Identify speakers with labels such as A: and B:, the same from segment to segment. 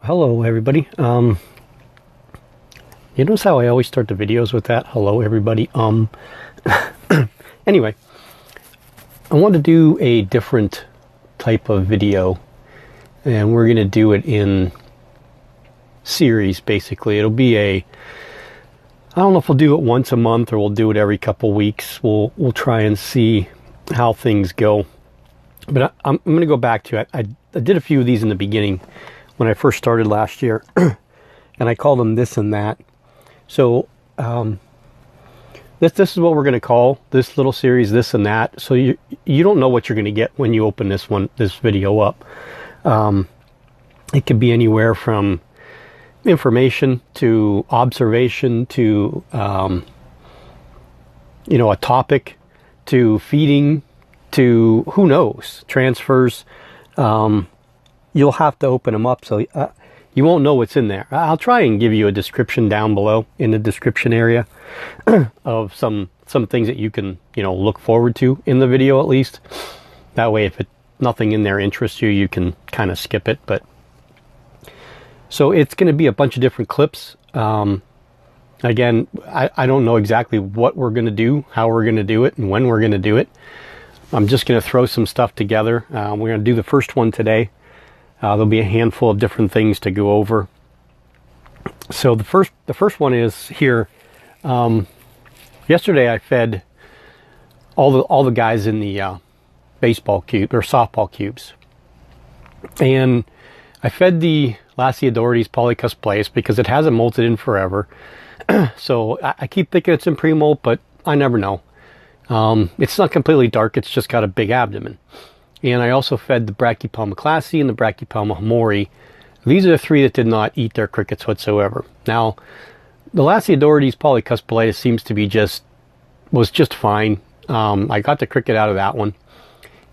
A: Hello everybody. You notice how I always start the videos with that? Hello everybody. Anyway, I want to do a different type of video, and we're going to do it in series basically. It'll be I don't know if we'll do it once a month or we'll do it every couple weeks. We'll try and see how things go. But I'm going to go back to it. I did a few of these in the beginning when I first started last year, and I called them this and that. So this is what we're going to call this little series, this and that. So you don't know what you're going to get when you open this video up. It could be anywhere from information to observation to a topic to feeding to who knows, transfers. You'll have to open them up, so you won't know what's in there. I'll try and give you a description down below in the description area of some things that you can look forward to in the video at least. That way, if nothing in there interests you, you can kind of skip it. But so it's going to be a bunch of different clips. Again, I don't know exactly what we're going to do, how we're going to do it, and when we're going to do it. I'm just going to throw some stuff together. We're going to do the first one today. There'll be a handful of different things to go over. So the first one is here. Yesterday I fed all the guys in the baseball cube or softball cubes, and I fed the Lasiodorides polycusplius because it hasn't molted in forever. So I keep thinking it's in pre-molt, but I never know. It's not completely dark, it's just got a big abdomen. And I also fed the Brachypelma classii and the Brachypelma hamori. These are the three that did not eat their crickets whatsoever. Now, the Lasiodorides polycusplius seems to be was just fine. I got the cricket out of that one.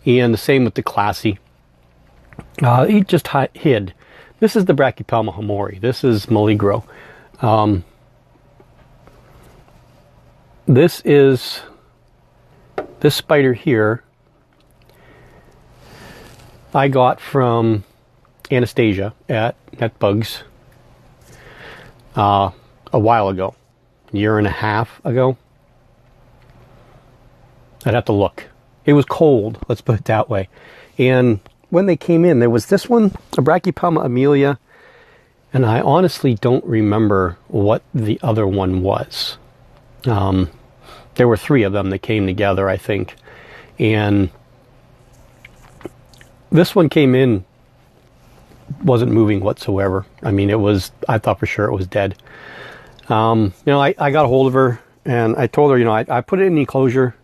A: And the same with the classii. He just hid. This is the Brachypelma hamori. This is Maligro. This spider here I got from Anastasia at NetBugs a while ago, a year and a half ago. I'd have to look. It was cold, let's put it that way. And when they came in, there was this one, a Brachypelma amelia, and I honestly don't remember what the other one was. There were three of them that came together, I think. And this one came in, wasn't moving whatsoever. I mean, I thought for sure it was dead. I got a hold of her and I told her, I put it in the enclosure.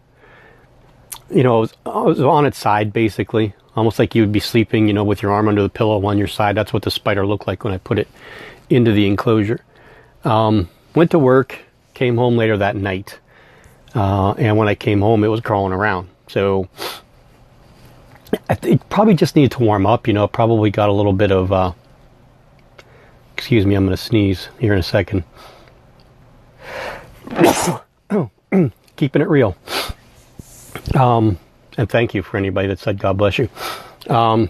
A: It was on its side, basically. Almost like you would be sleeping, with your arm under the pillow on your side. That's what the spider looked like when I put it into the enclosure. Went to work, came home later that night. And when I came home, it was crawling around. So it probably just needed to warm up, probably got a little bit of, excuse me, I'm going to sneeze here in a second. Keeping it real. And thank you for anybody that said God bless you. Yeah,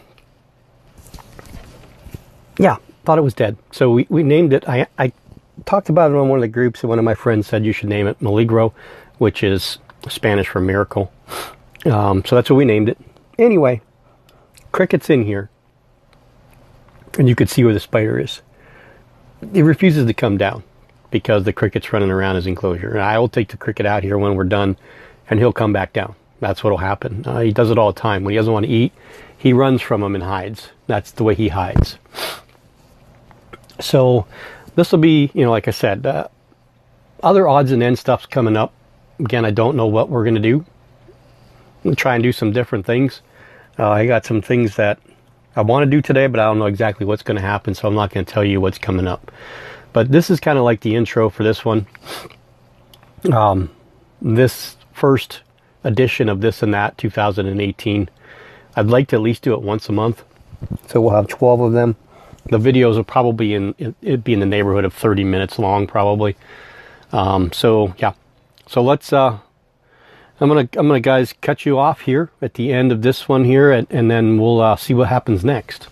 A: thought it was dead. So we named it. I talked about it on one of the groups, and one of my friends said you should name it Maligro, which is Spanish for miracle. So that's what we named it. Anyway, cricket's in here, and you could see where the spider is. It refuses to come down because the cricket's running around his enclosure. And I will take the cricket out here when we're done, and he'll come back down. That's what'll happen. He does it all the time. When he doesn't want to eat, he runs from them and hides. That's the way he hides. So this will be, like I said, other odds and ends stuff's coming up. Again, I don't know what we're going to do. I'm try and do some different things. I got some things that I want to do today, but I don't know exactly what's going to happen, so I'm not going to tell you what's coming up. But this is kind of like the intro for this one. This first edition of This and That 2018, I'd like to at least do it once a month. So we'll have 12 of them. The videos will probably it'd be in the neighborhood of 30 minutes long, probably. So yeah. So let's I'm gonna guys cut you off here at the end of this one here, and then we'll see what happens next.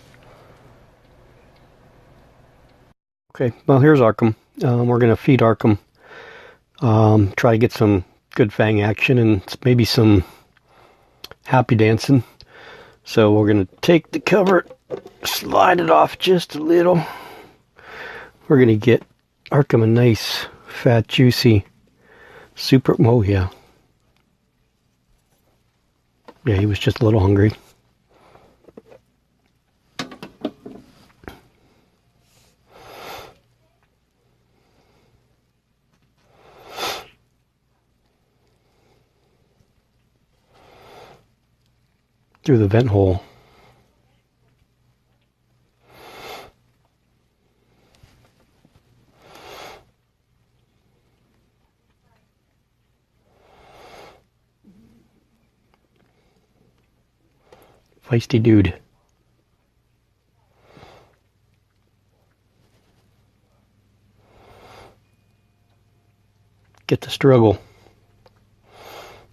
A: Okay, well here's Arkham. We're going to feed Arkham. Try to get some good fang action and maybe some happy dancing. So we're going to take the cover, slide it off just a little. We're going to get Arkham a nice, fat, juicy, super, oh yeah. Yeah, he was just a little hungry. Through the vent hole. Feisty dude. Get the struggle.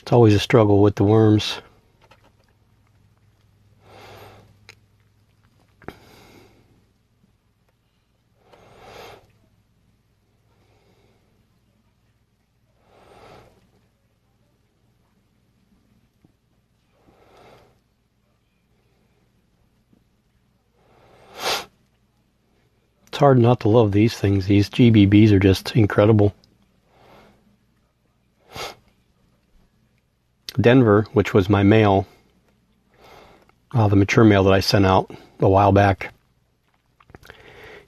A: It's always a struggle with the worms. It's hard not to love these things. These GBBs are just incredible. Denver, which was my male, the mature male that I sent out a while back,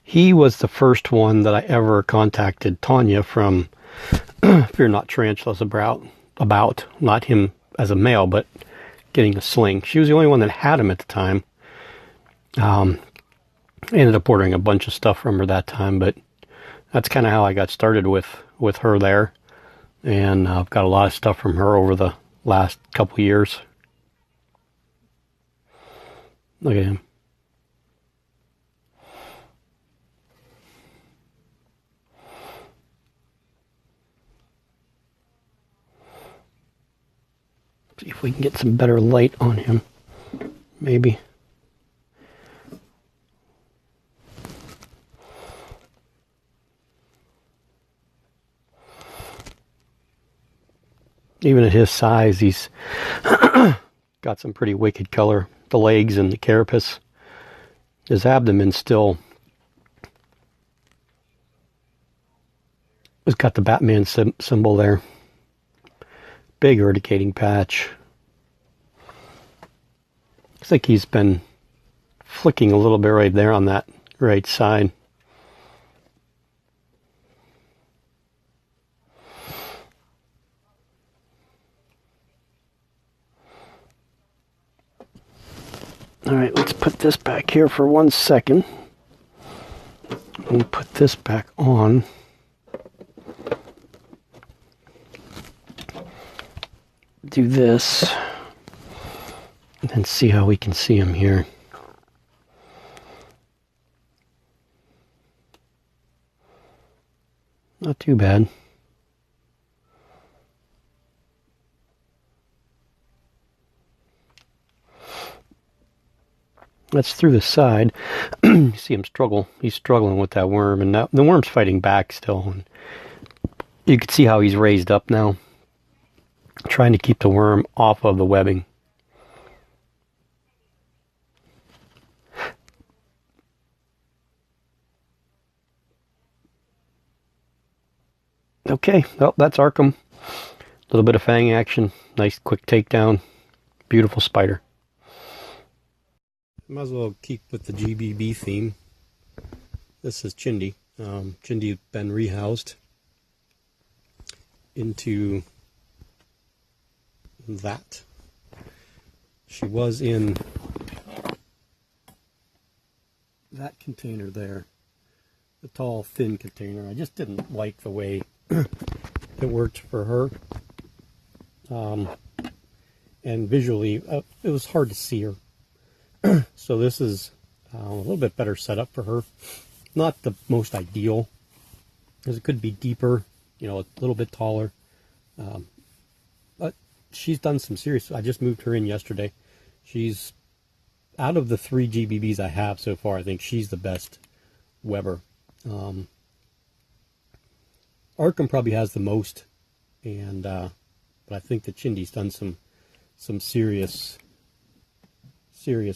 A: he was the first one that I ever contacted Tanya from Fear Not Tarantulas about, not him as a male, but getting a sling. She was the only one that had him at the time. I ended up ordering a bunch of stuff from her that time, but that's kind of how I got started with her there. And I've got a lot of stuff from her over the last couple years. Look at him. See if we can get some better light on him. Maybe. Even at his size, he's got some pretty wicked color. The legs and the carapace. His abdomen still has got the Batman symbol there. Big urticating patch. Looks like he's been flicking a little bit right there on that right side. All right, let's put this back here for 1 second. We'll put this back on. Do this. And then see how we can see him here. Not too bad. That's through the side. You see him struggle. He's struggling with that worm, and now the worm's fighting back still. And you can see how he's raised up now, trying to keep the worm off of the webbing. Okay, well, that's Arkham. A little bit of fang action. Nice quick takedown. Beautiful spider. Might as well keep with the GBB theme. This is Chindi. Chindi has been rehoused into that. She was in that container there. The tall, thin container. I just didn't like the way it worked for her. And visually, it was hard to see her. So this is a little bit better setup for her. Not the most ideal, because it could be deeper, you know, a little bit taller. But she's done some serious. I just moved her in yesterday. She's, out of the 3 GBBs I have so far, I think she's the best webber. Arkham probably has the most, and but I think that Chindy's done some serious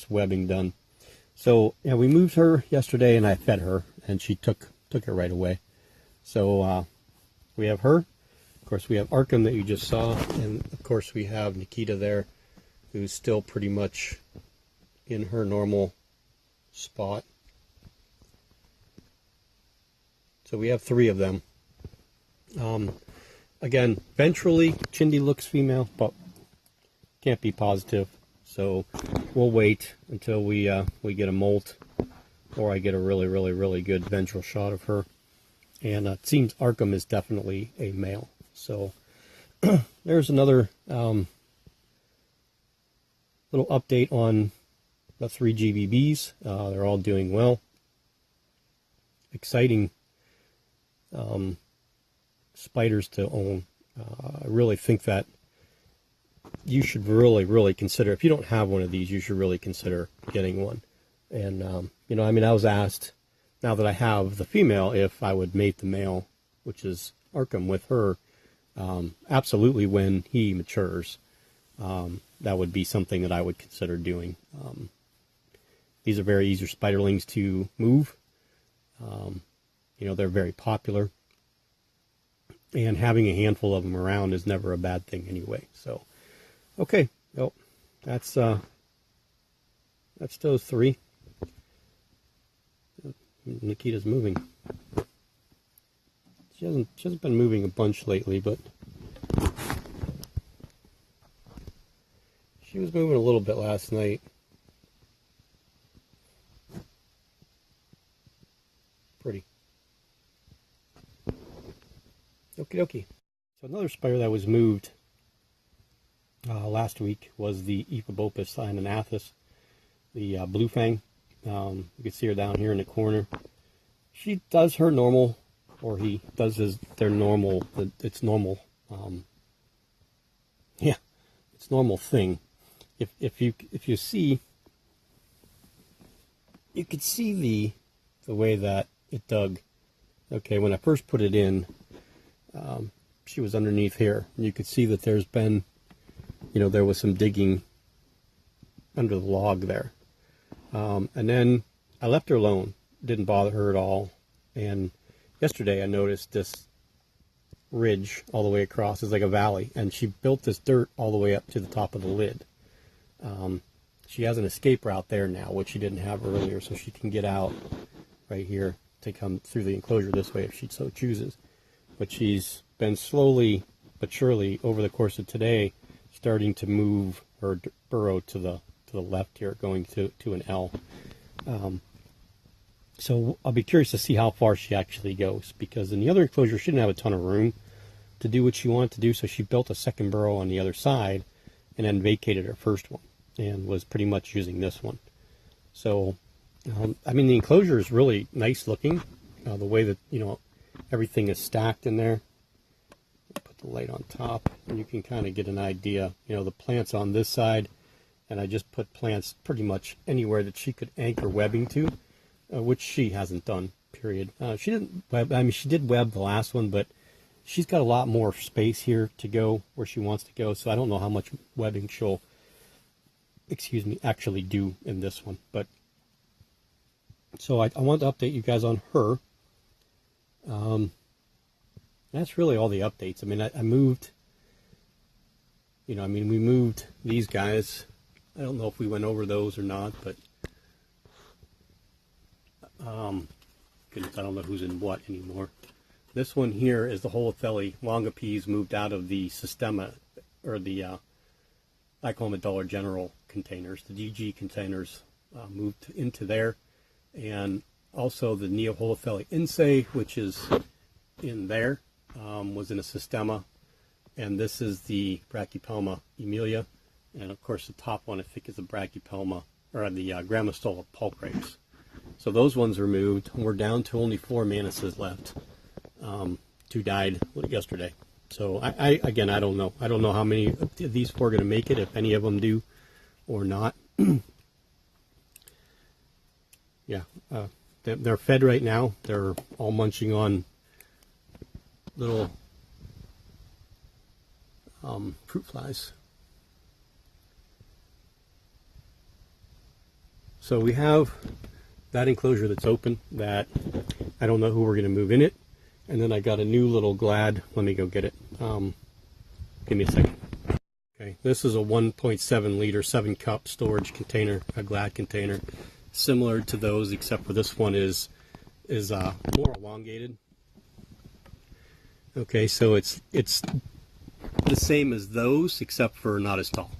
A: webbing done. So yeah, we moved her yesterday, and I fed her, and she took it right away. So we have her. Of course, we have Arkham that you just saw, and of course we have Nikita there, who's still pretty much in her normal spot. So we have 3 of them. Again, ventrally, Chindy looks female, but can't be positive. So we'll wait until we get a molt, or I get a really good ventral shot of her. And it seems Arkham is definitely a male. So there's another little update on the 3 GBBs. They're all doing well. Exciting spiders to own. I really think that you should really consider, if you don't have one of these, you should really consider getting one. And you know, I mean, I was asked, now that I have the female, if I would mate the male, which is Arkham, with her. Absolutely, when he matures, that would be something that I would consider doing. These are very easy spiderlings to move. You know, they're very popular, and having a handful of them around is never a bad thing anyway. So, okay, well, that's those 3. Nikita's moving. She hasn't been moving a bunch lately, but she was moving a little bit last night. Pretty. Okie dokie. So another spider that was moved last week was the Ephebopus cyananathus, the blue fang. You can see her down here in the corner. She does her normal, or he does their normal. It's normal. Yeah, it's normal thing. If you see, you could see the way that it dug. Okay, when I first put it in, she was underneath here, and you could see that there's been, you know, there was some digging under the log there. And then I left her alone, didn't bother her at all. And yesterday I noticed this ridge all the way across is like a valley, and she built this dirt all the way up to the top of the lid. She has an escape route there now, which she didn't have earlier, so she can get out right here to come through the enclosure this way if she so chooses. But she's been slowly but surely over the course of today starting to move her burrow to the left here, going to an L. So I'll be curious to see how far she actually goes, because in the other enclosure she didn't have a ton of room to do what she wanted to do, so she built a second burrow on the other side and then vacated her first one and was pretty much using this one. So I mean, the enclosure is really nice looking, the way that, you know, everything is stacked in there. Put the light on top and you can kind of get an idea. You know, the plants on this side, and I just put plants pretty much anywhere that she could anchor webbing to, which she hasn't done, period. She didn't web, I mean, she did web the last one, but she's got a lot more space here to go where she wants to go, so I don't know how much webbing she'll, actually do in this one. But so I want to update you guys on her. That's really all the updates. I mean, I moved, you know, I mean, we moved these guys. I don't know if we went over those or not, but goodness, I don't know who's in what anymore. This one here is the Holothele longipes moved out of the Systema, or the, I call them the Dollar General containers, the DG containers, moved into there. And also the Neoholothele Insei, which is in there, was in a Systema. And this is the Brachypelma Emilia. And of course the top one I think is the Brachypelma, or the Grammostola pulchrates. So those ones are moved. We're down to only 4 Manuses left. 2 died yesterday. So I again, I don't know. I don't know how many of these 4 are going to make it, if any of them do or not. Yeah, they're fed right now. They're all munching on little fruit flies. So we have that enclosure that's open that I don't know who we're going to move in it. And then I got a new little Glad. Let me go get it. Give me a second. Okay, this is a 1.7 liter 7 cup storage container, a Glad container, similar to those, except for this one is more elongated. Okay, so it's the same as those, except for not as tall.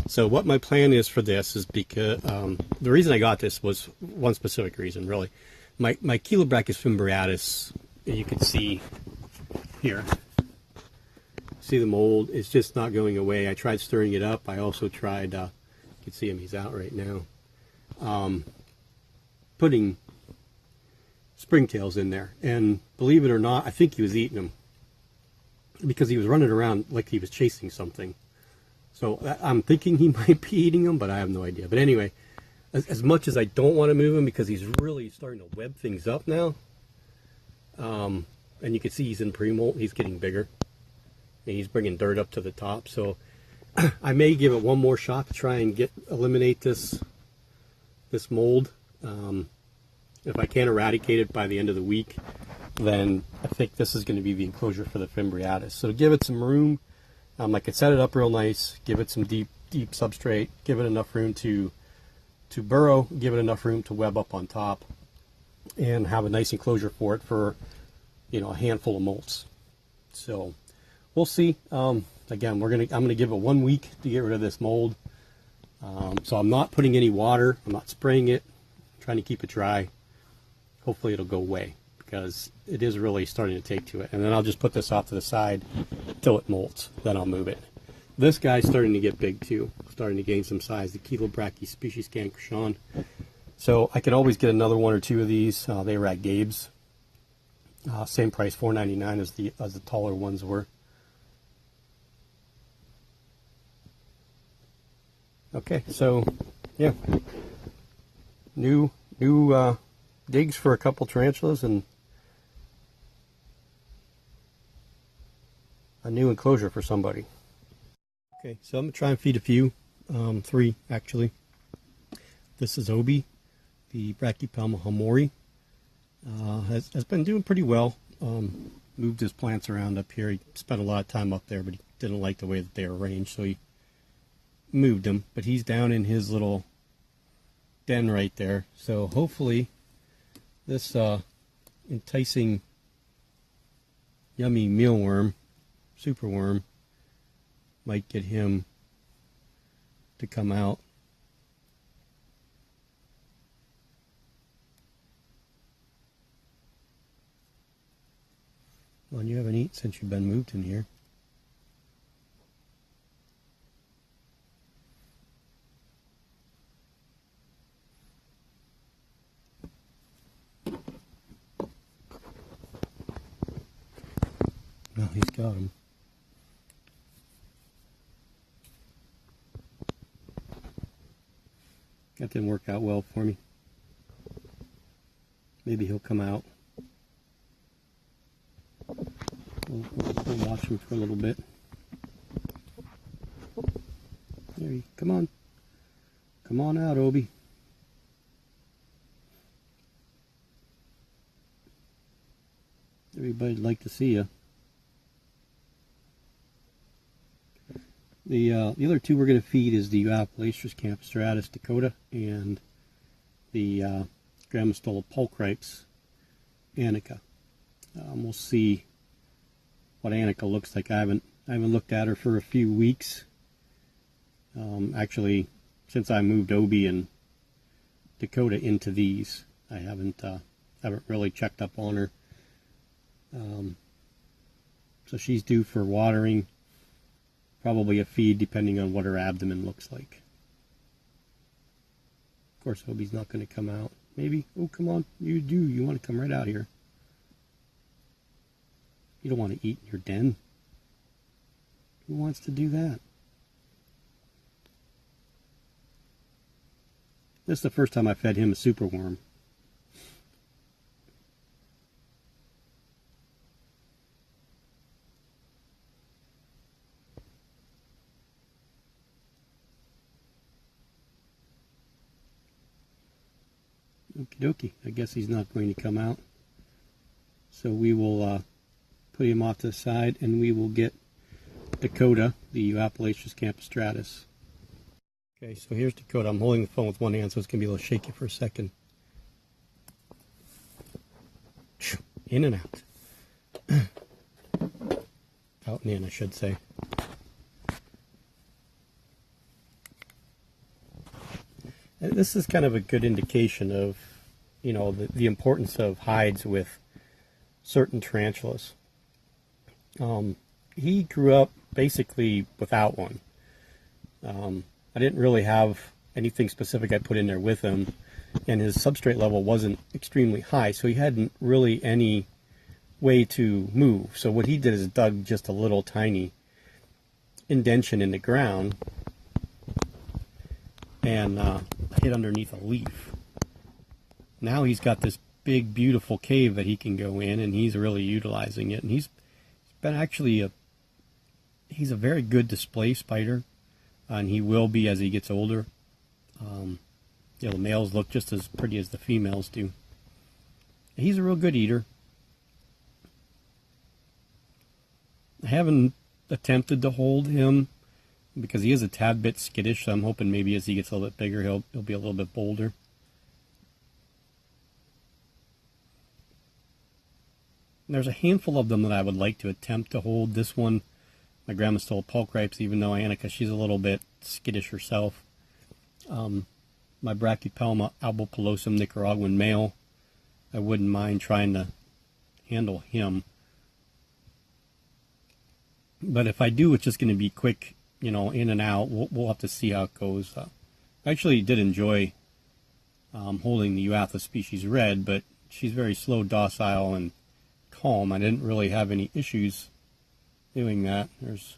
A: So what my plan is for this is because the reason I got this was one specific reason, really. My Chilobrachys fimbriatus, you can see here. See the mold? It's just not going away. I tried stirring it up. I also tried, you can see him, he's out right now, putting springtails in there. And believe it or not, I think he was eating them because he was running around like he was chasing something. So I'm thinking he might be eating them, but I have no idea. But anyway, as much as I don't want to move him because he's really starting to web things up now, and you can see he's in pre-molt, he's getting bigger. And he's bringing dirt up to the top, so I may give it one more shot to try and eliminate this mold. If I can't eradicate it by the end of the week, then I think this is going to be the enclosure for the fimbriatus. So to give it some room, I could set it up real nice, give it some deep substrate, give it enough room to burrow, give it enough room to web up on top, and have a nice enclosure for it for, you know, a handful of molts. So we'll see. Again, I'm gonna give it 1 week to get rid of this mold. So I'm not putting any water. I'm not spraying it. I'm trying to keep it dry. Hopefully it'll go away because it is really starting to take to it. And then I'll just put this off to the side till it molts. Then I'll move it. This guy's starting to get big too. Starting to gain some size. The Chilobrachys species cancrushan. So I could always get another 1 or 2 of these. They were at Gabe's. Same price, $4.99 as the taller ones were. Okay, so yeah, new digs for a couple tarantulas and a new enclosure for somebody. Okay, so I'm gonna try and feed a few, 3 actually. This is Obi, the Brachypelma hamori. Has been doing pretty well. Moved his plants around up here. He spent a lot of time up there, but he didn't like the way that they were arranged, so he moved him. But he's down in his little den right there. So hopefully this enticing, yummy mealworm, superworm, might get him to come out. Well, you haven't eaten since you've been moved in here. Well, he's got him. That didn't work out well for me. Maybe he'll come out. We'll watch him for a little bit. There you come on. Come on out, Obi. Everybody'd like to see you. The other 2 we're going to feed is the Euapolaestrus campostratus Dakota and the Grammostola pulchripes Anika. We'll see what Anika looks like. I haven't looked at her for a few weeks. Actually, since I moved Obi and Dakota into these, I haven't really checked up on her. So she's due for watering, probably a feed depending on what her abdomen looks like. Of course, Obi's not going to come out. Maybe. Oh, come on. You do. You want to come right out here. You don't want to eat in your den. Who wants to do that? This is the first time I fed him a superworm. Okie dokie. I guess he's not going to come out. So we will put him off to the side, and we will get Dakota, the Euoploistrys campostratus. Okay, so here's Dakota. I'm holding the phone with one hand, so it's going to be a little shaky for a second. In and out. Out and in, I should say. And this is kind of a good indication of, you know, the importance of hides with certain tarantulas. He grew up basically without one. I didn't really have anything specific I put in there with him, and his substrate level wasn't extremely high, so he hadn't really any way to move. So what he did is dug just a little tiny indention in the ground and hid underneath a leaf. Now he's got this big, beautiful cave that he can go in, and he's really utilizing it. And he's been actually he's a very good display spider, and he will be as he gets older. You know, the males look just as pretty as the females do. He's a real good eater. I haven't attempted to hold him because he is a tad bit skittish, so I'm hoping maybe as he gets a little bit bigger, he'll be a little bit bolder. There's a handful of them that I would like to attempt to hold. This one, my grandma stole Pulchripes, even though Annika, she's a little bit skittish herself. My Brachypelma albopilosum Nicaraguan male, I wouldn't mind trying to handle him. But if I do, it's just going to be quick, you know, in and out. We'll have to see how it goes. I actually did enjoy holding the Euatha species red, but she's very slow, docile, and calm. I didn't really have any issues doing that. There's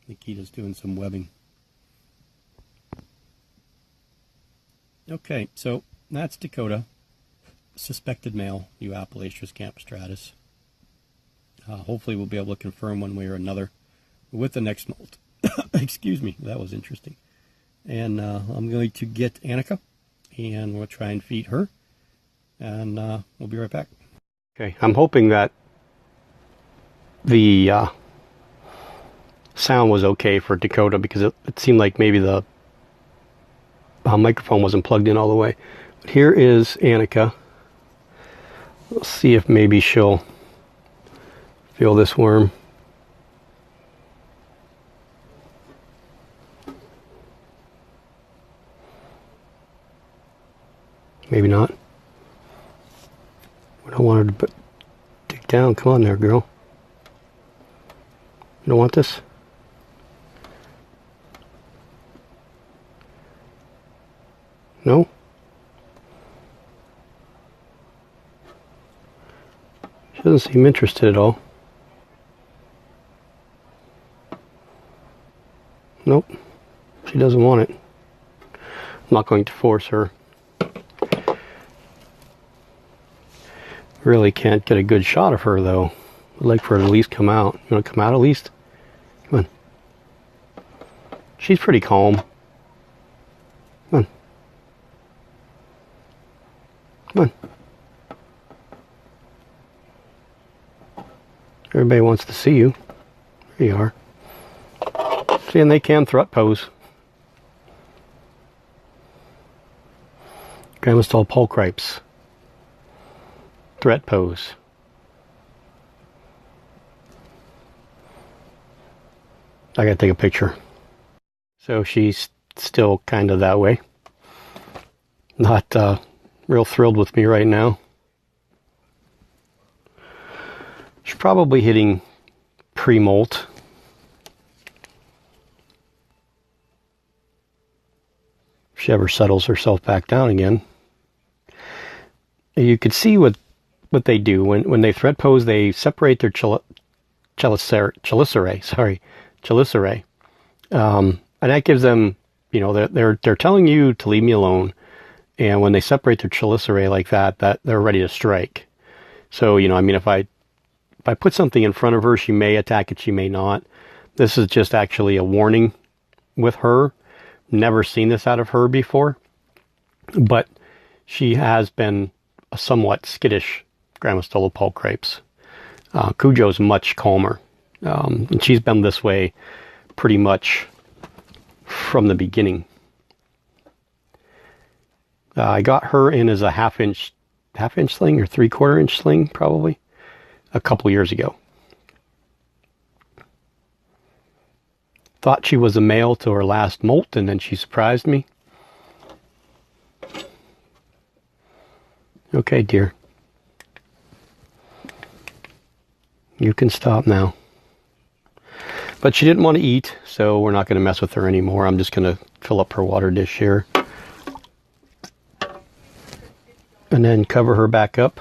A: Nikita's doing some webbing. Okay, so that's Dakota, suspected male Euoploistrys campostratus. Hopefully we'll be able to confirm one way or another with the next molt. Excuse me, that was interesting. And I'm going to get Annika, and we'll try and feed her, and we'll be right back. Okay, I'm hoping that the sound was okay for Dakota, because it seemed like maybe the microphone wasn't plugged in all the way. But here is Annika. Let's see if maybe she'll feel this worm. Maybe not. We don't want her to dig down. Come on there, girl. You don't want this? No? She doesn't seem interested at all. Nope. She doesn't want it. I'm not going to force her. Really can't get a good shot of her, though. I'd like for her to at least come out. You want to come out at least? Come on. She's pretty calm. Come on. Come on. Everybody wants to see you. There you are. See, and they can threat pose. Gramostol Pulchripes. Threat pose. I gotta take a picture. So she's still kind of that way. Not real thrilled with me right now. She's probably hitting pre-molt. If she ever settles herself back down again. You could see what they do when they threat pose. They separate their chelicerae, and that gives them, you know, they're telling you to leave me alone. And when they separate their chelicerae like that they're ready to strike. So, you know, I mean, if I put something in front of her, she may attack it, she may not. This is just actually a warning with her. never seen this out of her before, but she has been a somewhat skittish Grammostola pulchripes. Cujo's much calmer, and she's been this way pretty much from the beginning. I got her in as a half-inch sling or 3/4 inch sling probably a couple years ago. Thought she was a male till her last molt, and then she surprised me. Okay, dear. You can stop now. But she didn't want to eat, so we're not going to mess with her anymore. I'm just going to fill up her water dish here. And then cover her back up.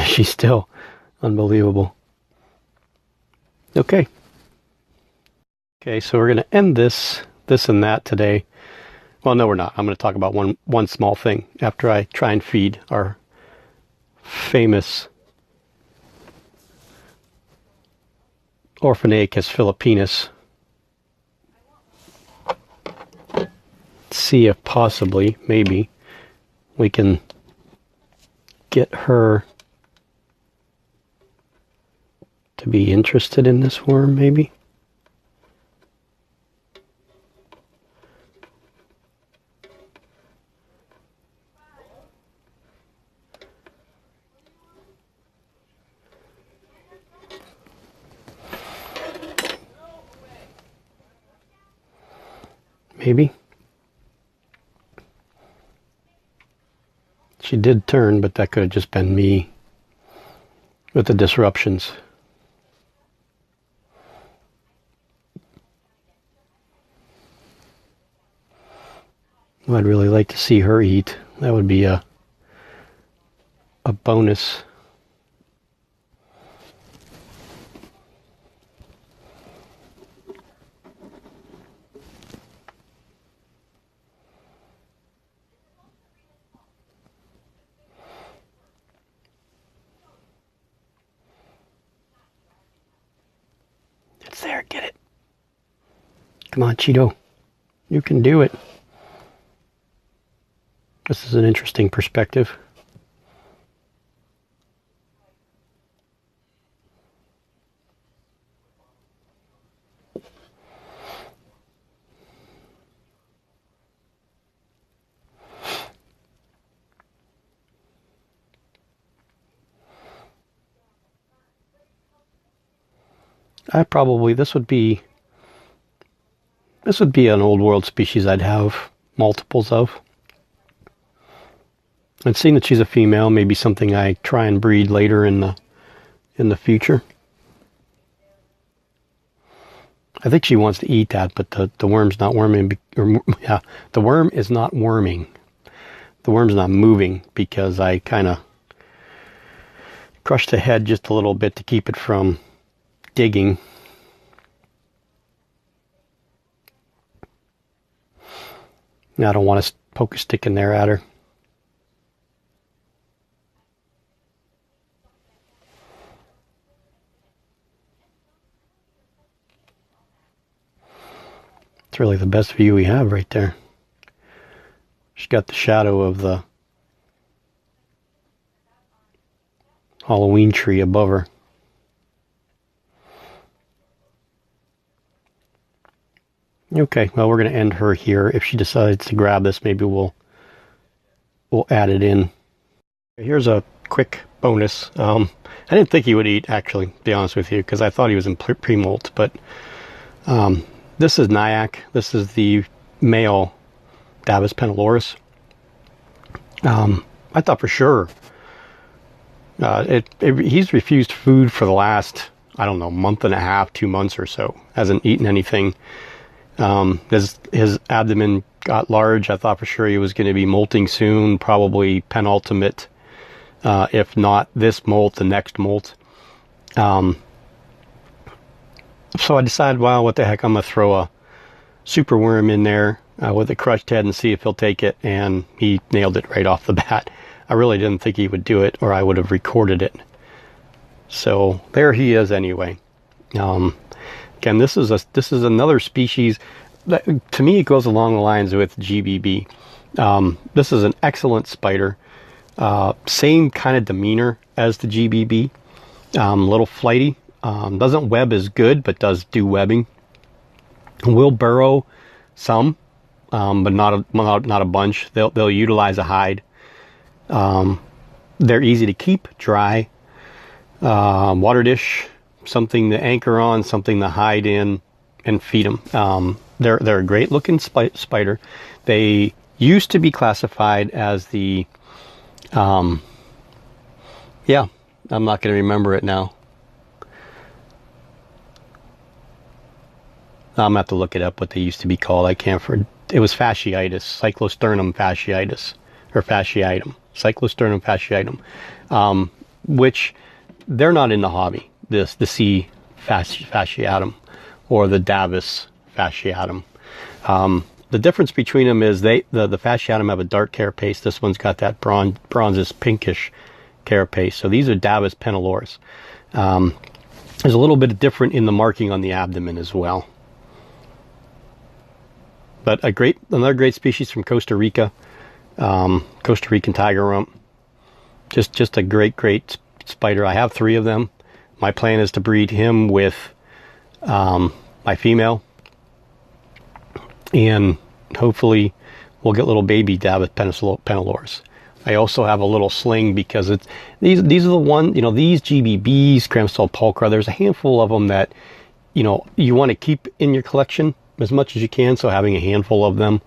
A: She's still unbelievable. Okay. Okay, so we're going to end this and that today. Well, no, we're not. I'm going to talk about one small thing after I try and feed our famous Orphanaicus philippinus. See if possibly, maybe, we can get her to be interested in this worm, maybe. Maybe. She did turn, but that could have just been me with the disruptions. Well, I'd really like to see her eat. That would be a bonus. It's there, get it. Come on, Cheeto. You can do it. This is an interesting perspective. This would be an old world species I'd have multiples of. And seeing that she's a female, maybe something I try and breed later in the future. I think she wants to eat that, but the worm's not worming. The worm is not worming. The worm's not moving because I kind of crushed the head just a little bit to keep it from digging. Now I don't want to poke a stick in there at her. It's really the best view we have right there. She's got the shadow of the Halloween tree above her. Okay, well, we're going to end her here. If she decides to grab this, maybe we'll add it in. Here's a quick bonus. I didn't think he would eat, actually, to be honest with you, because I thought he was in pre-molt, but this is Nyack. This is the male Davus penniloris. I thought for sure he's refused food for the last, I don't know, month and a half, 2 months or so. Hasn't eaten anything. His abdomen got large. I thought for sure he was going to be molting soon, probably penultimate, if not this molt, the next molt. So I decided, well, what the heck, I'm going to throw a super worm in there with a crushed head and see if he'll take it, and he nailed it right off the bat. I really didn't think he would do it, or I would have recorded it. So there he is anyway. Again, this is another species that, to me, it goes along the lines with GBB. This is an excellent spider. Same kind of demeanor as the GBB. Little flighty. Doesn't web as good, but does do webbing. Will burrow some, but not a bunch. They'll utilize a hide. They're easy to keep dry. Water dish, something to anchor on, something to hide in, and feed them. They're a great looking spider. They used to be classified as the, yeah, I'm not going to remember it now. I'm going to have to look it up what they used to be called. I can't it was fasciitis, Cyclosternum fasciitis, or fasciitum, Cyclosternum fasciitum, which they're not in the hobby. The C. fasciatum or the Davis fasciatum. The difference between them is the fasciatum have a dark carapace. This one's got that bronzes pinkish carapace. So these are Davis pennilores. There's a little bit different in the marking on the abdomen as well. But another great species from Costa Rica, Costa Rican tiger rump. Just a great spider. I have 3 of them. My plan is to breed him with my female, and hopefully we'll get little baby Davis pennilores. I also have a little sling because these are the ones, these GBBs, Cramstall pulchra. There's a handful of them that you want to keep in your collection as much as you can. So having a handful of them,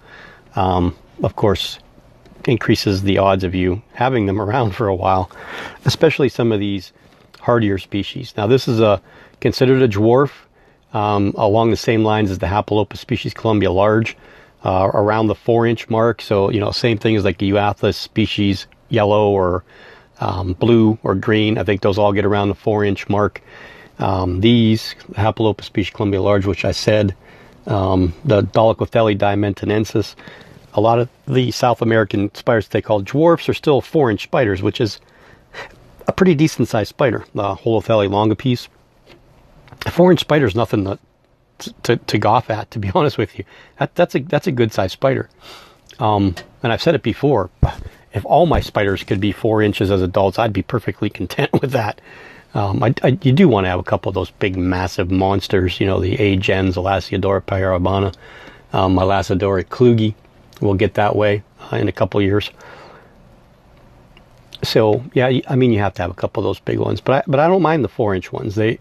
A: of course, increases the odds of you having them around for a while, especially some of these hardier species. Now this is considered a dwarf, along the same lines as the Hapalopus species Columbia large, around the 4-inch mark. So same thing as like the Euathlus species yellow or blue or green. I think those all get around the 4-inch mark. These Hapalopus species Columbia large, which I said, the Dolichothele diamentinensis. A lot of the South American spiders they call dwarfs are still 4-inch spiders, which is a pretty decent sized spider. The Holothele longipes. A 4-inch spider is nothing to gawk at, to be honest with you. That's a good sized spider. And I've said it before. If all my spiders could be 4 inches as adults, I'd be perfectly content with that. You do want to have a couple of those big, massive monsters. The A-gens, Elasiodora pyarabana, Elasidora klugi. We'll get that way in a couple years. So yeah, I mean, you have to have a couple of those big ones, but I don't mind the 4-inch ones. They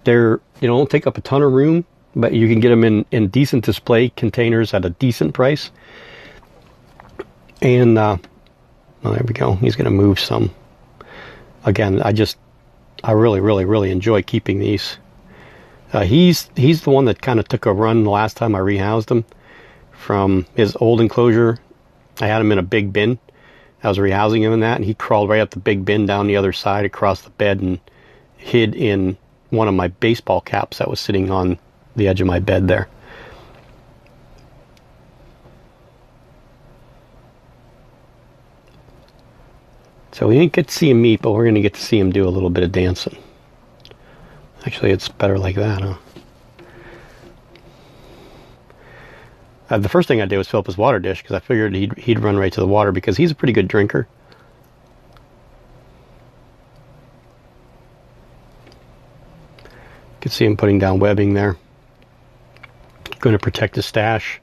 A: don't take up a ton of room, but you can get them in decent display containers at a decent price. And well, there we go. He's going to move some. Again, I really enjoy keeping these. He's the one that kind of took a run the last time I rehoused him from his old enclosure. I had him in a big bin. I was rehousing him in that, and he crawled right up the big bin down the other side across the bed and hid in one of my baseball caps that was sitting on the edge of my bed there. So we didn't get to see him eat, but we're going to get to see him do a little bit of dancing. Actually, it's better like that, huh? The first thing I did was fill up his water dish because I figured he'd run right to the water because he's a pretty good drinker. You can see him putting down webbing there. Going to protect his stash,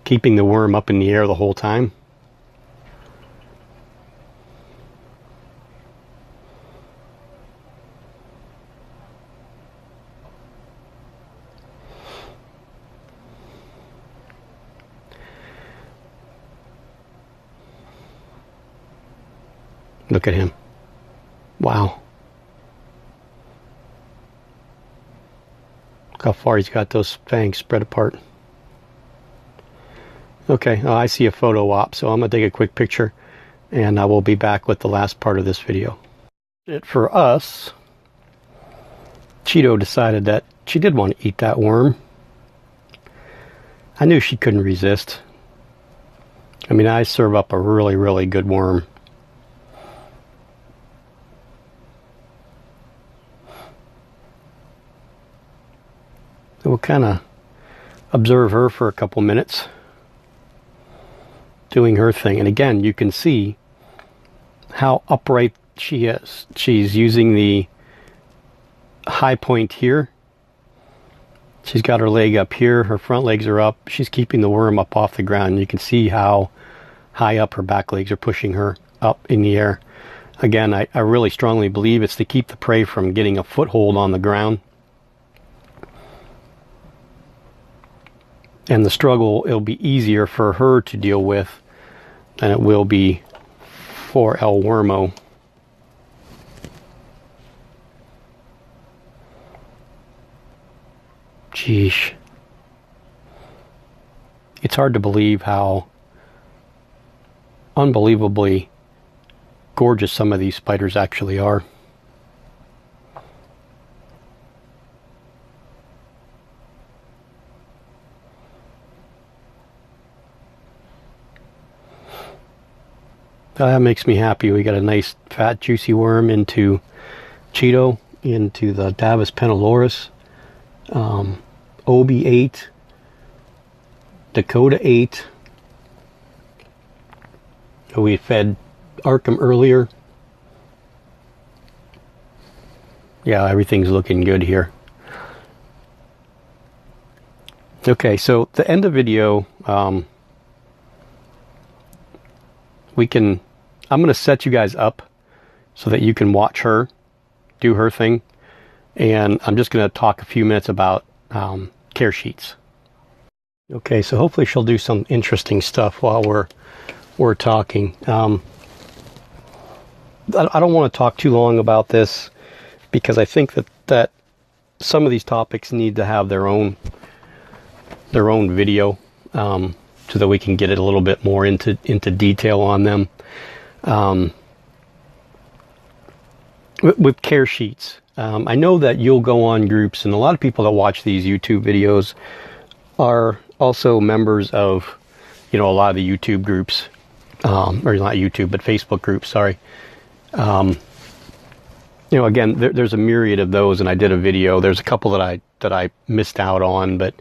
A: keeping the worm up in the air the whole time. Look at him. Wow. Look how far he's got those fangs spread apart. Okay, I see a photo op, so I'm going to take a quick picture, and I will be back with the last part of this video. For us, Cheeto decided that she did want to eat that worm. I knew she couldn't resist. I mean, I serve up a really good worm. So we'll kind of observe her for a couple minutes doing her thing. And again, you can see how upright she is. She's using the high point here. She's got her leg up here. Her front legs are up. She's keeping the worm up off the ground. You can see how high up her back legs are pushing her up in the air. Again, I really strongly believe it's to keep the prey from getting a foothold on the ground. And the struggle, it'll be easier for her to deal with than it will be for El Wormo. Sheesh. It's hard to believe how unbelievably gorgeous some of these spiders actually are. That makes me happy. We got a nice fat juicy worm into Cheeto, into the Davus peniloris, Obi 8, Dakota 8. We fed Arkham earlier. Yeah, everything's looking good here. Okay, so the end of video, I'm going to set you guys up so that you can watch her do her thing, and I'm just going to talk a few minutes about care sheets. Okay, so hopefully she'll do some interesting stuff while we're talking. I don't want to talk too long about this because I think that some of these topics need to have their own video, so that we can get it a little bit more into detail on them. With care sheets, I know that you'll go on groups, and a lot of people that watch these YouTube videos are also members of, a lot of the YouTube groups, or not YouTube, but Facebook groups, sorry. Again, there's a myriad of those, and I did a video. There's a couple that I missed out on, but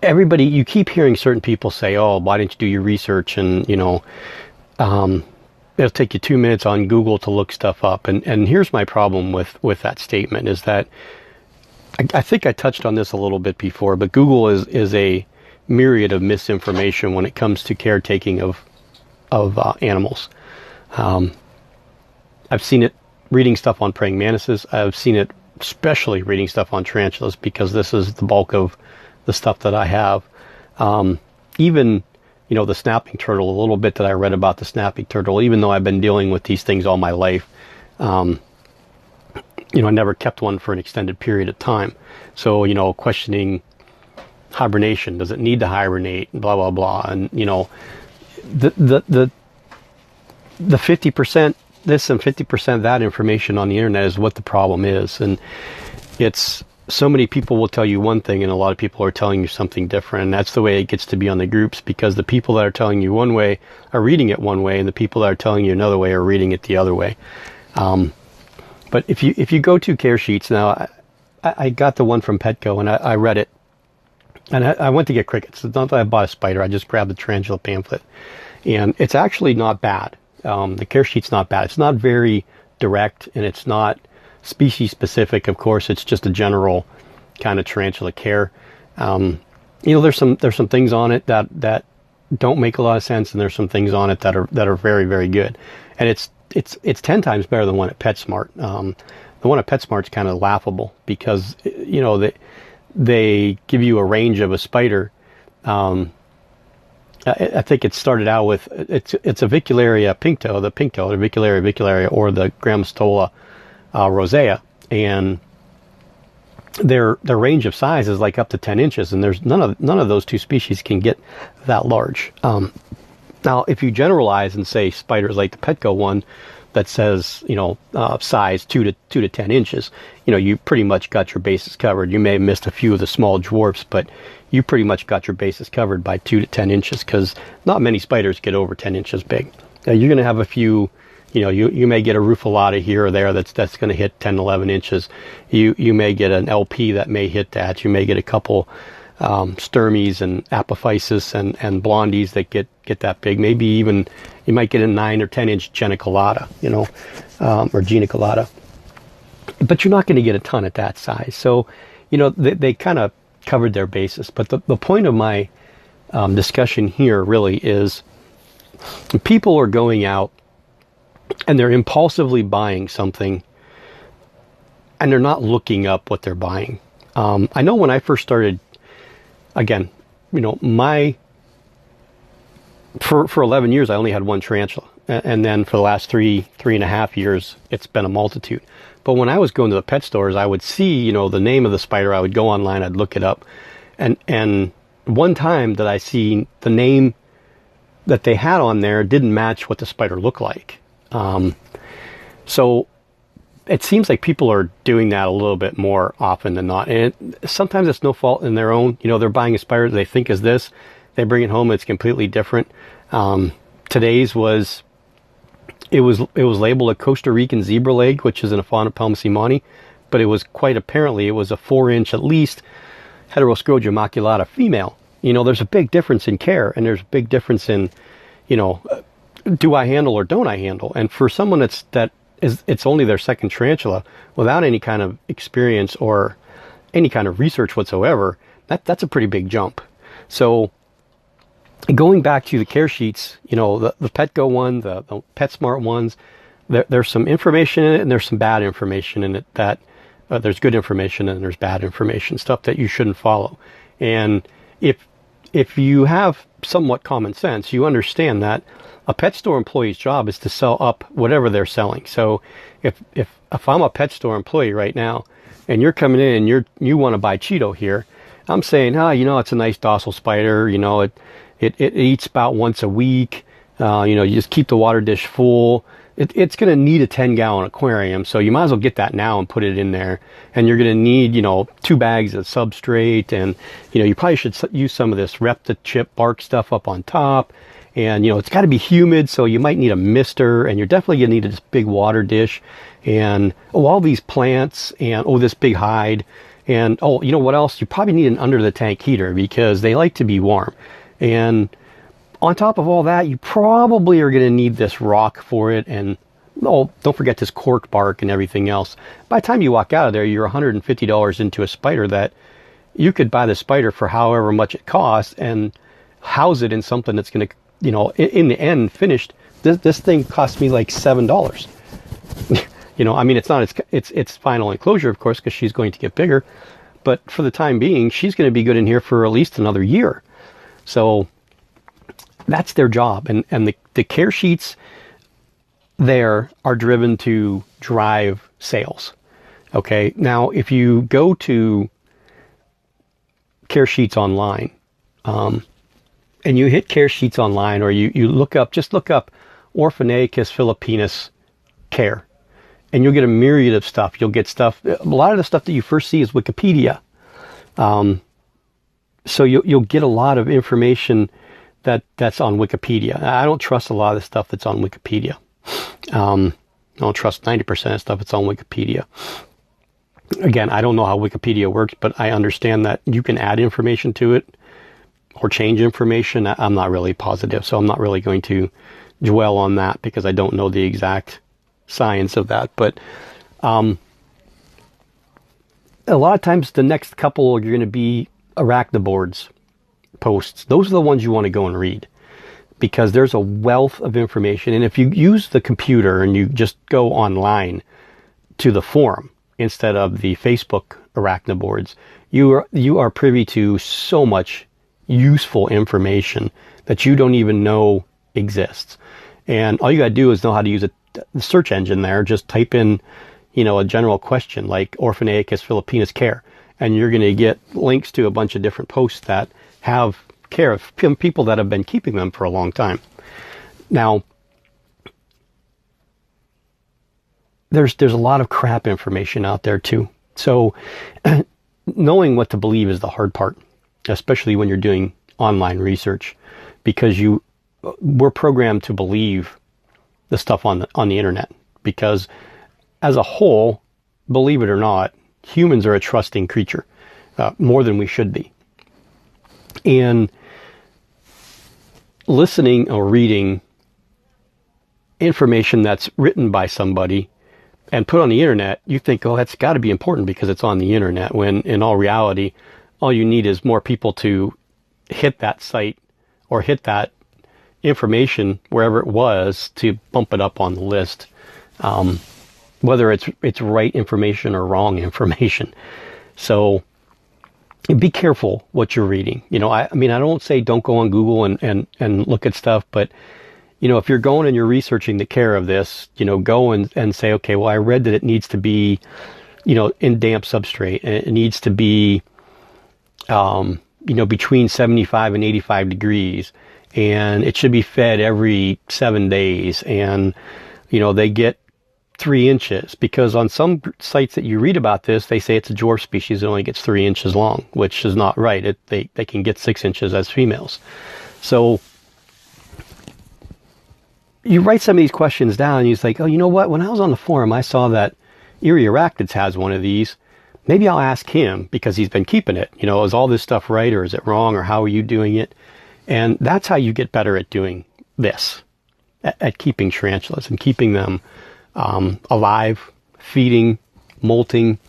A: everybody, you keep hearing certain people say, "Oh, why didn't you do your research?" And it'll take you 2 minutes on Google to look stuff up. And here's my problem with that statement is that I think I touched on this a little bit before, but Google is a myriad of misinformation when it comes to caretaking of animals. I've seen it reading stuff on praying mantises. I've seen it especially reading stuff on tarantulas, because this is the bulk of the stuff that I have. Even the snapping turtle, a little bit that I read about the snapping turtle, even though I've been dealing with these things all my life, I never kept one for an extended period of time. So, questioning hibernation, does it need to hibernate, blah, blah, blah. And, the 50% this and 50% that information on the internet is what the problem is. And it's, so many people will tell you one thing and a lot of people are telling you something different. And that's the way it gets to be on the groups, because the people that are telling you one way are reading it one way, and the people that are telling you another way are reading it the other way. But if you go to care sheets now, I got the one from Petco and I read it, and I went to get crickets. It's not that I bought a spider. I just grabbed the tarantula pamphlet, and it's actually not bad. The care sheet's not bad. It's not very direct, and it's not species specific. Of course, it's just a general kind of tarantula care. There's some things on it that don't make a lot of sense, and there's some things on it that are very, very good. And it's 10 times better than one at PetSmart. The one at PetSmart's kind of laughable because they give you a range of a spider. I think it started out with it's a Vicularia pincto, the Vicularia vicularia, or the Grammostola rosea, and their range of size is like up to 10 inches, and there's none of those two species can get that large. Now, if you generalize and say spiders like the Petco one that says size 2 to 10 inches, you pretty much got your bases covered. You may have missed a few of the small dwarfs, but you pretty much got your bases covered by 2 to 10 inches, because not many spiders get over 10 inches big. Now, you're going to have a few You may get a rufulata here or there that's going to hit 10, 11 inches. You may get an LP that may hit that. You may get a couple Sturmies and Apophysis and Blondies that get that big. Maybe even you might get a 9 or 10 inch Geniculata, or Geniculata. But you're not going to get a ton at that size. So, they kind of covered their basis. But the point of my discussion here really is people are going out and they're impulsively buying something and they're not looking up what they're buying. I know when I first started, again, for 11 years I only had one tarantula, and then for the last three and a half years it's been a multitude. But when I was going to the pet stores, I would see the name of the spider. I would go online, I'd look it up, and one time that I seen the name that they had on there didn't match what the spider looked like. So it seems like people are doing that a little bit more often than not. And sometimes it's no fault in their own. They're buying a spider they think is this. They bring it home and it's completely different. Today's was labeled a Costa Rican zebra leg, which is an Aphonopelmis imani, but it was quite apparently it was a 4-inch at least Heteroscrogia maculata female. There's a big difference in care, and there's a big difference in, do I handle or don't I handle? And for someone it's only their second tarantula without any kind of experience or any kind of research whatsoever, that's a pretty big jump. So going back to the care sheets, the PetGo one, the PetSmart ones, there's some information in it and there's some bad information in it that there's good information and there's bad information, stuff that you shouldn't follow. And if you have somewhat common sense, you understand that a pet store employee's job is to sell up whatever they're selling. So if I'm a pet store employee right now and you're coming in and you want to buy Cheeto here, I'm saying, it's a nice docile spider, it eats about once a week, you just keep the water dish full. It's going to need a 10-gallon aquarium, so you might as well get that now and put it in there. And you're going to need, 2 bags of substrate, and you probably should use some of this Repta-Chip bark stuff up on top. And it's got to be humid, so you might need a mister, and you're definitely going to need this big water dish, and all these plants, and this big hide, and what else? You probably need an under the tank heater because they like to be warm. And on top of all that, you probably are going to need this rock for it, and don't forget this cork bark and everything else. By the time you walk out of there, you're $150 into a spider that you could buy the spider for however much it costs and house it in something that's going to, in the end, finished. This thing cost me like $7. It's not its final enclosure, of course, because she's going to get bigger. But for the time being, she's going to be good in here for at least another year. So that's their job. And the care sheets there are driven to drive sales. Okay. Now, if you go to care sheets online, and you hit care sheets online, or you look up Orphanaicus philippinus care, and you'll get a myriad of stuff. You'll get stuff, a lot of the stuff that you first see is Wikipedia. So you'll get a lot of information that's on Wikipedia. I don't trust a lot of the stuff that's on Wikipedia. I don't trust 90% of stuff that's on Wikipedia. Again, I don't know how Wikipedia works, but I understand that you can add information to it or change information. I'm not really positive, so I'm not really going to dwell on that because I don't know the exact science of that. But a lot of times the next couple are going to be Arachnoboards posts. Those are the ones you want to go and read because there's a wealth of information. And if you use the computer and you just go online to the forum instead of the Facebook Arachnoboards, you are privy to so much useful information that you don't even know exists. And all you got to do is know how to use the search engine there. Just type in, a general question like Orphanaicus philippinus care, and you're going to get links to a bunch of different posts that have care of people that have been keeping them for a long time. Now, there's a lot of crap information out there too. So knowing what to believe is the hard part, especially when you're doing online research, because we're programmed to believe the stuff on the internet, because as a whole, believe it or not, humans are a trusting creature, more than we should be. And listening or reading information that's written by somebody and put on the internet, you think, oh, that's got to be important because it's on the internet, when in all reality, all you need is more people to hit that site or hit that information wherever it was to bump it up on the list, whether it's right information or wrong information. So be careful what you're reading. I mean, I don't say don't go on Google and look at stuff, but if you're going and you're researching the care of this, go and say, okay, well, I read that it needs to be, in damp substrate, and it needs to be, between 75 and 85 degrees, and it should be fed every 7 days, and, they get 3 inches, because on some sites that you read about this, they say it's a dwarf species that only gets 3 inches long, which is not right. They can get 6 inches as females. So you write some of these questions down, and you think, oh, you know what? When I was on the forum, I saw that Erie Arachnids has one of these. Maybe I'll ask him, because he's been keeping it. Is all this stuff right, or is it wrong, or how are you doing it? And that's how you get better at doing this, at keeping tarantulas and keeping them alive, feeding, molting,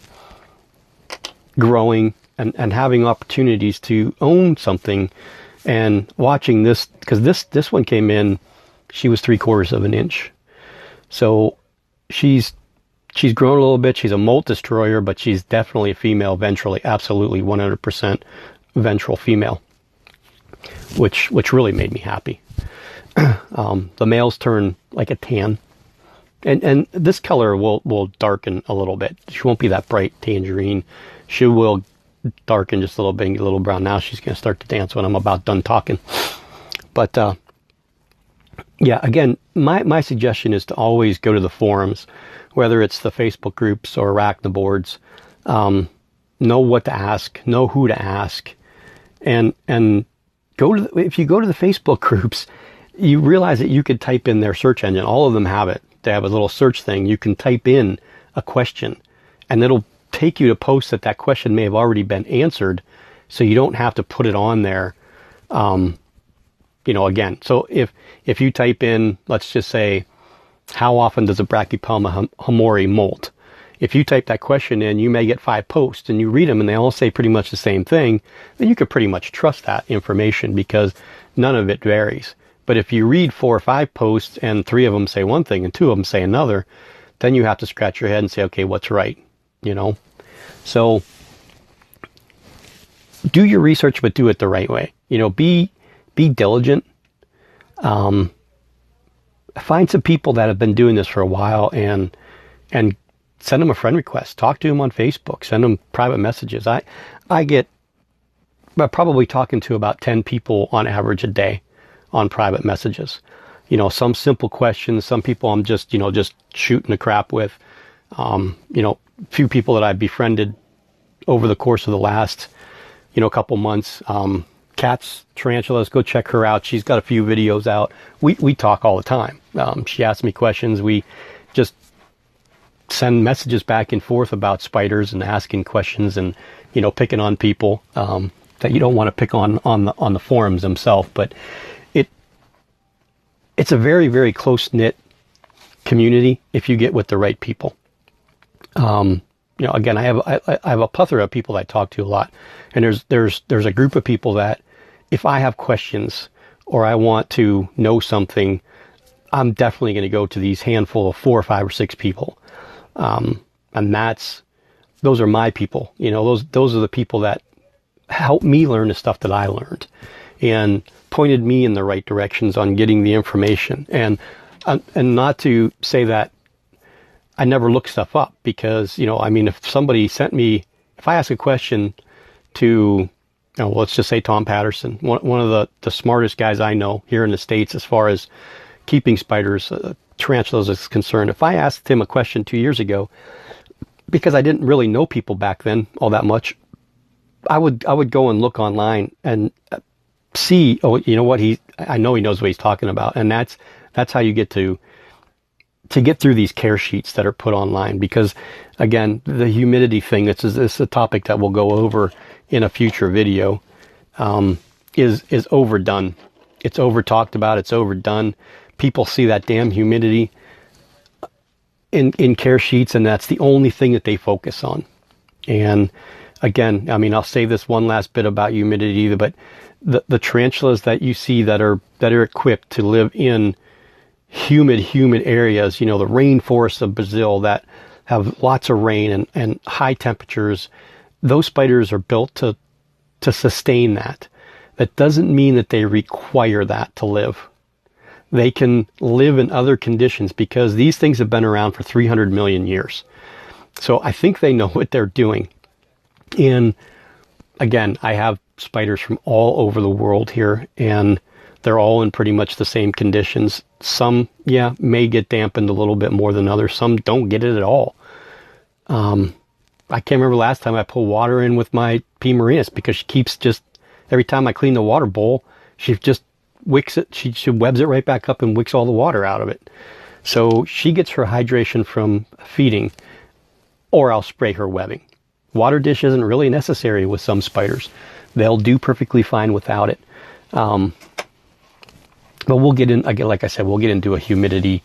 A: growing, and having opportunities to own something. And watching this, because this one came in, she was 3/4 of an inch. So she's grown a little bit. She's a molt destroyer, but she's definitely a female ventrally, absolutely 100% ventral female, which really made me happy. The males turn like a tan, and this color will darken a little bit. She won't be that bright tangerine. She will darken just a little bit and get a little brown. Now she's going to start to dance when I'm about done talking. But yeah, again, my suggestion is to always go to the forums, whether it's the Facebook groups or arachnoboards. Know what to ask, know who to ask, and if you go to the Facebook groups, you realize that you could type in their search engine. All of them have it. They have a little search thing. You can type in a question, and it'll take you to posts that question may have already been answered, so you don't have to put it on there. Again, so if you type in, let's just say, how often does a Brachypelma hamori molt? If you type that question in, you may get 5 posts, and you read them, and they all say pretty much the same thing. Then you could pretty much trust that information, because none of it varies. But if you read 4 or 5 posts, and 3 of them say one thing and 2 of them say another, then you have to scratch your head and say, okay, what's right? So do your research, but do it the right way. Be diligent. Find some people that have been doing this for a while, and send them a friend request. Talk to them on Facebook. Send them private messages. I get probably talking to about 10 people on average a day on private messages. Some simple questions. Some people I'm just shooting the crap with. Few people that I've befriended over the course of the last, couple months. Kat's Tarantulas, go check her out. She's got a few videos out. We talk all the time. She asks me questions. We just send messages back and forth about spiders and asking questions, and picking on people that you don't want to pick on the forums themselves. But it's a very, very close knit community if you get with the right people. Again, I have a plethora of people that I talk to a lot, and there's a group of people that, if I have questions or I want to know something, I'm definitely going to go to these handful of 4 or 5 or 6 people, and those are my people. Those are the people that helped me learn the stuff that I learned, and pointed me in the right directions on getting the information. And not to say that I never look stuff up, because, if somebody if I ask a question to, let's just say Tom Patterson, one of the smartest guys I know here in the States as far as keeping spiders, tarantulas is concerned. If I asked him a question 2 years ago, because I didn't really know people back then all that much, I would go and look online and see, I know he knows what he's talking about. And that's how you get to to get through these care sheets that are put online, because again, the humidity thing, this is a topic that we'll go over in a future video, is overdone. It's over talked about. It's overdone. People see that damn humidity in care sheets, and that's the only thing that they focus on. And again, I mean, I'll say this one last bit about humidity, but the tarantulas that you see that are equipped to live in humid areas, you know, the rainforests of Brazil that have lots of rain and high temperatures, those spiders are built to sustain that. That doesn't mean that they require that to live. They can live in other conditions because these things have been around for 300 million years. So I think they know what they're doing. And again, I have spiders from all over the world here, and they're all in pretty much the same conditions. Some, yeah, may get dampened a little bit more than others. Some don't get it at all. I can't remember last time I put water in with my P. Marinus, because she keeps just, every time I clean the water bowl, she just wicks it. She webs it right back up and wicks all the water out of it. So she gets her hydration from feeding, or I'll spray her webbing. Water dish isn't really necessary with some spiders. They'll do perfectly fine without it. But we'll get in, again, like I said, we'll get into a humidity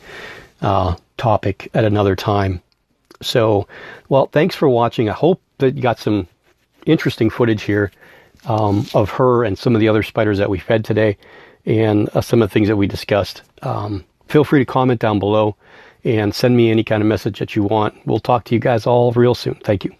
A: topic at another time. So, well, thanks for watching. I hope that you got some interesting footage here of her and some of the other spiders that we fed today, and some of the things that we discussed. Feel free to comment down below and send me any kind of message that you want. We'll talk to you guys all real soon. Thank you.